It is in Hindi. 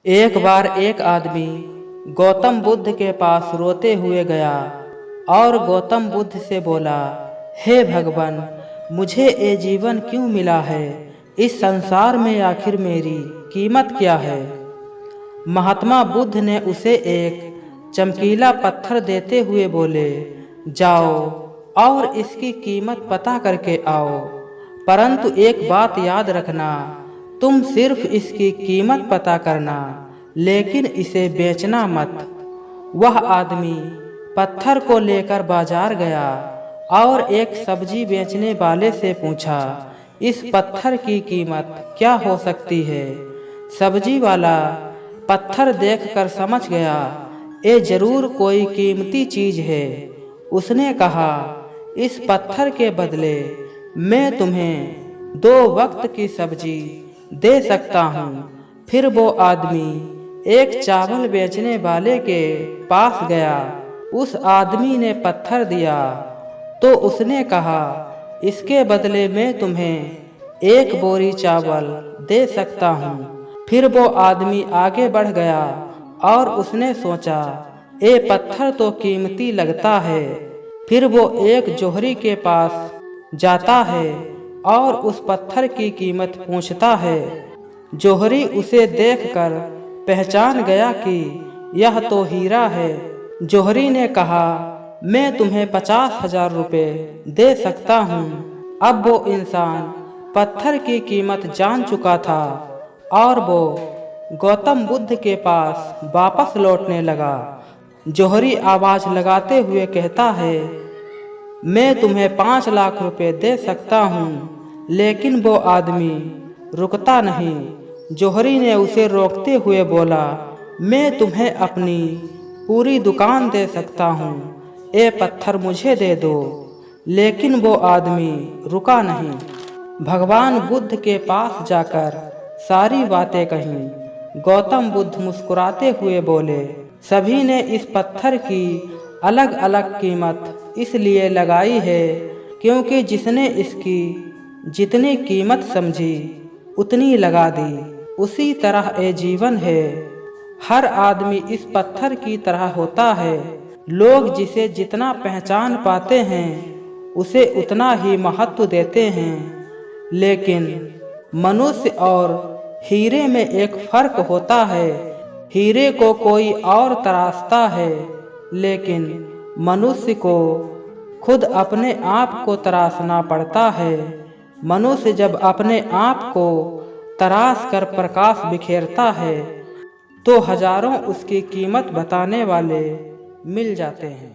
एक बार एक आदमी गौतम बुद्ध के पास रोते हुए गया और गौतम बुद्ध से बोला, हे भगवान, मुझे ये जीवन क्यों मिला है? इस संसार में आखिर मेरी कीमत क्या है? महात्मा बुद्ध ने उसे एक चमकीला पत्थर देते हुए बोले, जाओ और इसकी कीमत पता करके आओ, परंतु एक बात याद रखना, तुम सिर्फ इसकी कीमत पता करना, लेकिन इसे बेचना मत। वह आदमी पत्थर को लेकर बाजार गया और एक सब्जी बेचने वाले से पूछा, इस पत्थर की कीमत क्या हो सकती है? सब्जी वाला पत्थर देखकर समझ गया, ये जरूर कोई कीमती चीज है। उसने कहा, इस पत्थर के बदले मैं तुम्हें 2 वक्त की सब्जी दे सकता हूँ। फिर वो आदमी एक चावल बेचने वाले के पास गया। उस आदमी ने पत्थर दिया तो उसने कहा, इसके बदले मैं तुम्हें 1 बोरी चावल दे सकता हूँ। फिर वो आदमी आगे बढ़ गया और उसने सोचा, ये पत्थर तो कीमती लगता है। फिर वो एक जोहरी के पास जाता है और उस पत्थर की कीमत पूछता है। जोहरी उसे देखकर पहचान गया कि यह तो हीरा है। जोहरी ने कहा, मैं तुम्हें 50,000 रुपये दे सकता हूँ। अब वो इंसान पत्थर की कीमत जान चुका था और वो गौतम बुद्ध के पास वापस लौटने लगा। जोहरी आवाज लगाते हुए कहता है, मैं तुम्हें 5 लाख रुपए दे सकता हूँ। लेकिन वो आदमी रुकता नहीं। जोहरी ने उसे रोकते हुए बोला, मैं तुम्हें अपनी पूरी दुकान दे सकता हूँ, ये पत्थर मुझे दे दो। लेकिन वो आदमी रुका नहीं। भगवान बुद्ध के पास जाकर सारी बातें कहीं। गौतम बुद्ध मुस्कुराते हुए बोले, सभी ने इस पत्थर की अलग अलग कीमत इसलिए लगाई है क्योंकि जिसने इसकी जितनी कीमत समझी उतनी लगा दी। उसी तरह ये जीवन है। हर आदमी इस पत्थर की तरह होता है। लोग जिसे जितना पहचान पाते हैं उसे उतना ही महत्व देते हैं। लेकिन मनुष्य और हीरे में एक फर्क होता है। हीरे को कोई और तराशता है, लेकिन मनुष्य को खुद अपने आप को तराशना पड़ता है। मनुष्य जब अपने आप को तराश कर प्रकाश बिखेरता है तो हजारों उसकी कीमत बताने वाले मिल जाते हैं।